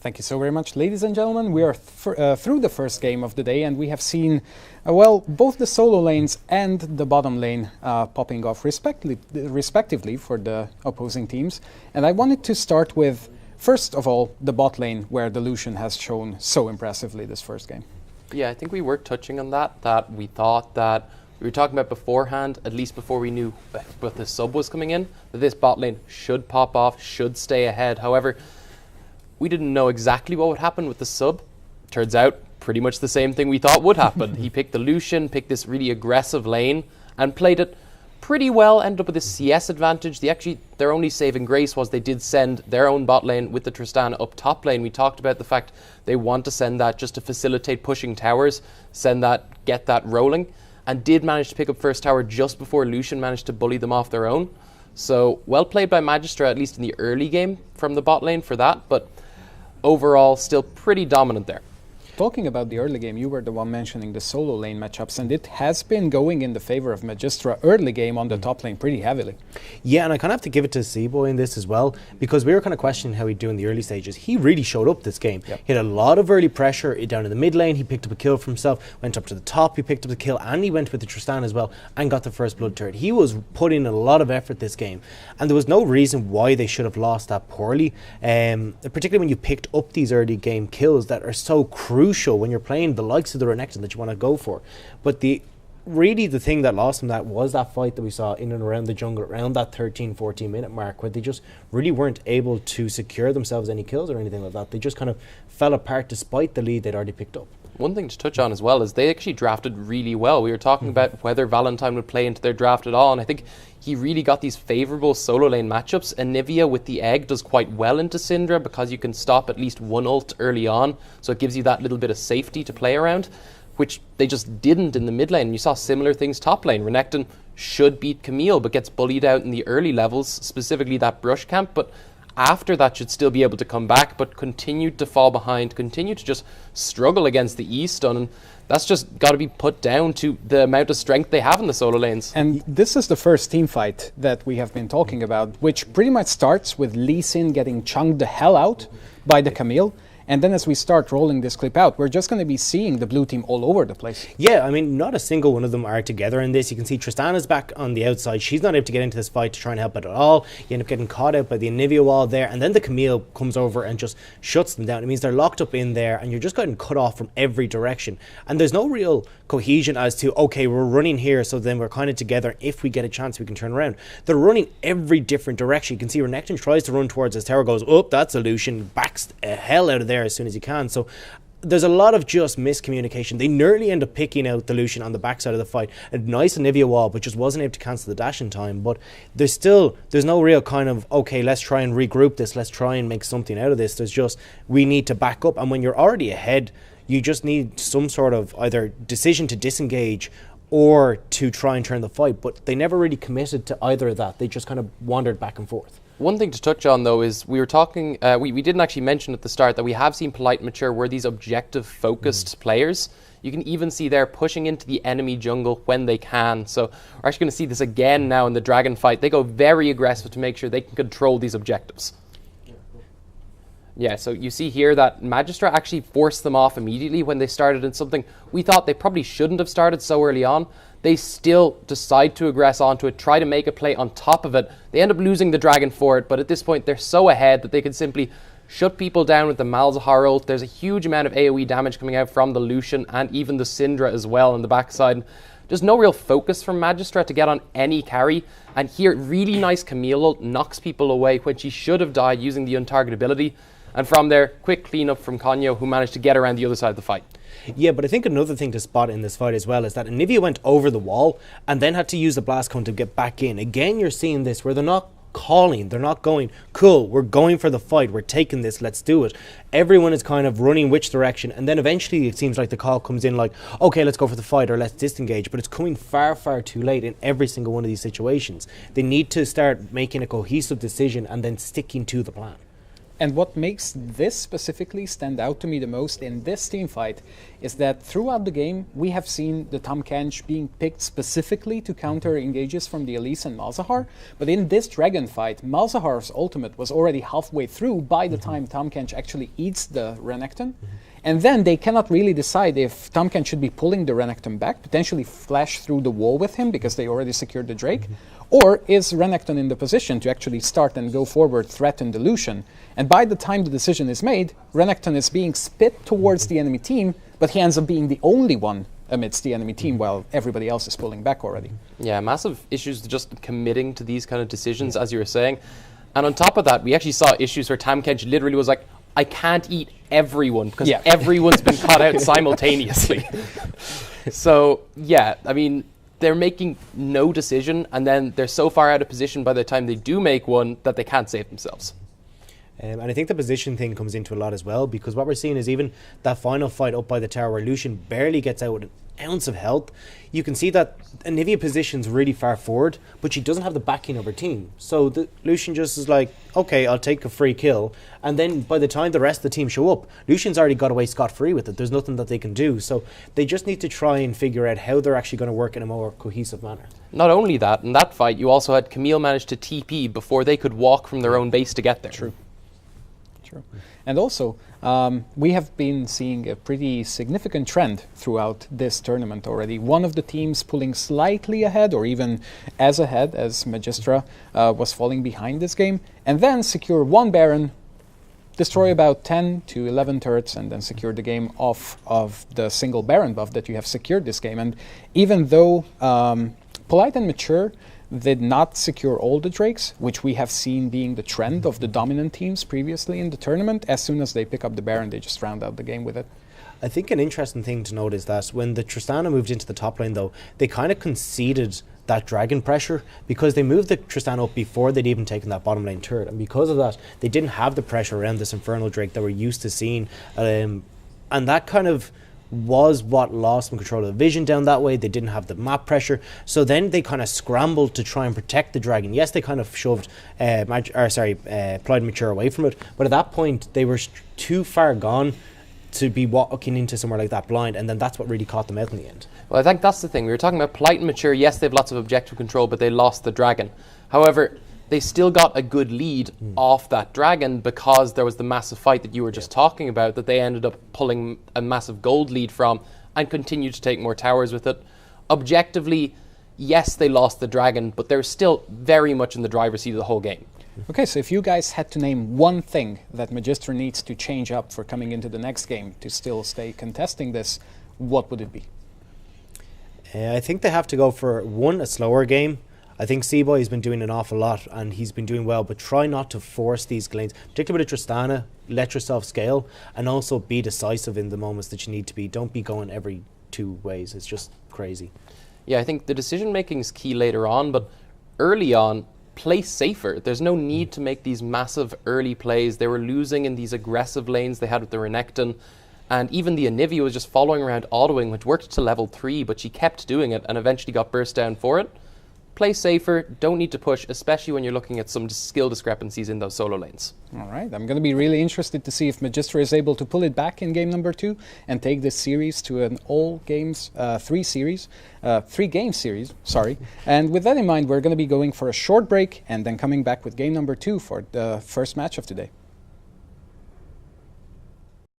Thank you so very much, ladies and gentlemen. We are through the first game of the day, and we have seen, well, both the solo lanes and the bottom lane popping off respectively for the opposing teams. And I wanted to start with, first of all, the bot lane, where the Lucian has shown so impressively this first game. Yeah, I think we were touching on that we thought that we were talking about beforehand, at least before we knew what the sub was coming in, that this bot lane should pop off, should stay ahead. However, we didn't know exactly what would happen with the sub. Turns out, pretty much the same thing we thought would happen. He picked the Lucian, picked this really aggressive lane, and played it pretty well, ended up with a CS advantage. Their only saving grace was they did send their own bot lane with the Tristana up top lane. We talked about the fact they want to send that just to facilitate pushing towers, get that rolling, and did manage to pick up first tower just before Lucian managed to bully them off their own. So, well played by Magistra, at least in the early game from the bot lane for that, but overall, still pretty dominant there. Talking about the early game, you were the one mentioning the solo lane matchups, and it has been going in the favor of Magistra early game on the top lane pretty heavily. Yeah, and I kind of have to give it to C-Boy in this as well, because we were kind of questioning how he'd do in the early stages. He really showed up this game. Yep. He had a lot of early pressure down in the mid lane. He picked up a kill for himself, went up to the top, he picked up the kill, and he went with the Tristan as well, and got the first blood turret. He was putting a lot of effort this game, and there was no reason why they should have lost that poorly, particularly when you picked up these early game kills that are so crucial when you're playing the likes of the Renekton that you want to go for. But the thing that lost them that was that fight that we saw in and around the jungle around that 13-14 minute mark, where they just really weren't able to secure themselves any kills or anything like that. They just kind of fell apart despite the lead they'd already picked up. One thing to touch on as well is they actually drafted really well. We were talking about whether Valentine would play into their draft at all, and I think he really got these favourable solo lane matchups. Anivia with the egg does quite well into Syndra because you can stop at least one ult early on, so it gives you that little bit of safety to play around, which they just didn't in the mid lane. You saw similar things top lane. Renekton should beat Camille, but gets bullied out in the early levels, specifically that brush camp, but after that should still be able to come back, but continued to fall behind, continued to just struggle against the E-stun, and that's just got to be put down to the amount of strength they have in the solo lanes. And this is the first team fight that we have been talking about, which pretty much starts with Lee Sin getting chunked the hell out by the Camille. And then as we start rolling this clip out, we're just going to be seeing the blue team all over the place. Yeah, I mean, not a single one of them are together in this. You can see Tristana's back on the outside. She's not able to get into this fight to try and help it at all. You end up getting caught out by the Anivia wall there. And then the Camille comes over and just shuts them down. It means they're locked up in there and you're just getting cut off from every direction. And there's no real cohesion as to, okay, we're running here, so then we're kind of together. If we get a chance, we can turn around. They're running every different direction. You can see Renekton tries to run towards his tower, goes, oh, that's a Lucian, backs the hell out of there as soon as he can. So there's a lot of just miscommunication. They nearly end up picking out the Lucian on the backside of the fight. A nice Anivia wall, but just wasn't able to cancel the dash in time. But there's no real kind of, okay, let's try and regroup this, let's try and make something out of this. There's just, we need to back up. And when you're already ahead, you just need some sort of either decision to disengage or to try and turn the fight. But they never really committed to either of that. They just kind of wandered back and forth. One thing to touch on, though, is we were talking, we didn't actually mention at the start that we have seen Polite and Mature were these objective-focused players. You can even see they're pushing into the enemy jungle when they can. So we're actually going to see this again now in the Dragon fight. They go very aggressive to make sure they can control these objectives. Yeah, so you see here that Magistra actually forced them off immediately when they started in something we thought they probably shouldn't have started so early on. They still decide to aggress onto it, try to make a play on top of it. They end up losing the Dragon for it, but at this point they're so ahead that they can simply shut people down with the Malzahar ult. There's a huge amount of AoE damage coming out from the Lucian and even the Syndra as well on the backside. There's no real focus from Magistra to get on any carry, and here really nice Camille ult knocks people away when she should have died using the untargetability. And from there, quick cleanup from Konyo, who managed to get around the other side of the fight. Yeah, but I think another thing to spot in this fight as well is that Anivia went over the wall and then had to use the blast cone to get back in. Again, you're seeing this where they're not calling, they're not going, cool, we're going for the fight, we're taking this, let's do it. Everyone is kind of running which direction, and then eventually it seems like the call comes in like, okay, let's go for the fight or let's disengage, but it's coming far, far too late in every single one of these situations. They need to start making a cohesive decision and then sticking to the plan. And what makes this specifically stand out to me the most in this team fight is that throughout the game, we have seen the Tahm Kench being picked specifically to counter engages from the Elise and Malzahar. But in this Dragon fight, Malzahar's ultimate was already halfway through by the time Tahm Kench actually eats the Renekton. And then they cannot really decide if Tahm Kench should be pulling the Renekton back, potentially flash through the wall with him because they already secured the Drake, or is Renekton in the position to actually start and go forward, threaten the Lucian. And by the time the decision is made, Renekton is being spit towards the enemy team, but he ends up being the only one amidst the enemy team while everybody else is pulling back already. Yeah, massive issues just committing to these kind of decisions, as you were saying. And on top of that, we actually saw issues where Tahm Kench literally was like, I can't eat everyone because everyone's been caught out simultaneously. So, yeah, I mean, they're making no decision, and then they're so far out of position by the time they do make one that they can't save themselves. And I think the position thing comes into a lot as well, because what we're seeing is even that final fight up by the tower where Lucian barely gets out with an ounce of health, you can see that Anivia position's really far forward, but she doesn't have the backing of her team. So the Lucian just is like, okay, I'll take a free kill. And then by the time the rest of the team show up, Lucian's already got away scot-free with it. There's nothing that they can do. So they just need to try and figure out how they're actually going to work in a more cohesive manner. Not only that, in that fight, you also had Camille manage to TP before they could walk from their own base to get there. True. And also, we have been seeing a pretty significant trend throughout this tournament already. One of the teams pulling slightly ahead, or even as ahead as Magistra was falling behind this game, and then secure one Baron, destroy about 10 to 11 turrets, and then secure the game off of the single Baron buff that you have secured this game. And even though Polite and Mature did not secure all the Drakes, which we have seen being the trend of the dominant teams previously in the tournament, as soon as they pick up the Baron, they just round out the game with it. I think an interesting thing to note is that when the Tristana moved into the top lane, though, they kind of conceded that dragon pressure because they moved the Tristana up before they'd even taken that bottom lane turret. And because of that, they didn't have the pressure around this Infernal Drake that we're used to seeing. And that kind of was what lost them control of the vision down that way. They didn't have the map pressure, so then they kind of scrambled to try and protect the dragon. Yes, they kind of shoved Polite and Mature away from it, but at that point they were too far gone to be walking into somewhere like that blind, and then that's what really caught them out in the end. Well, I think that's the thing. We were talking about Polite and Mature. Yes, they have lots of objective control, but they lost the dragon. However, they still got a good lead off that dragon because there was the massive fight that you were just talking about that they ended up pulling a massive gold lead from and continued to take more towers with it. Objectively, yes, they lost the dragon, but they're still very much in the driver's seat of the whole game. Okay, so if you guys had to name one thing that Magistra needs to change up for coming into the next game to still stay contesting this, what would it be? I think they have to go for, one, a slower game. I think Seaboy has been doing an awful lot and he's been doing well, but try not to force these lanes, particularly with Tristana. Let yourself scale and also be decisive in the moments that you need to be. Don't be going every 2 ways. It's just crazy. Yeah, I think the decision making is key later on, but early on, play safer. There's no need to make these massive early plays. They were losing in these aggressive lanes they had with the Renekton, and even the Anivia was just following around autoing, which worked to level 3, but she kept doing it and eventually got burst down for it. Play safer, don't need to push, especially when you're looking at some skill discrepancies in those solo lanes. All right, I'm going to be really interested to see if Magistra is able to pull it back in game number 2 and take this series to an all-game series. And with that in mind, we're going to be going for a short break and then coming back with game number 2 for the first match of today.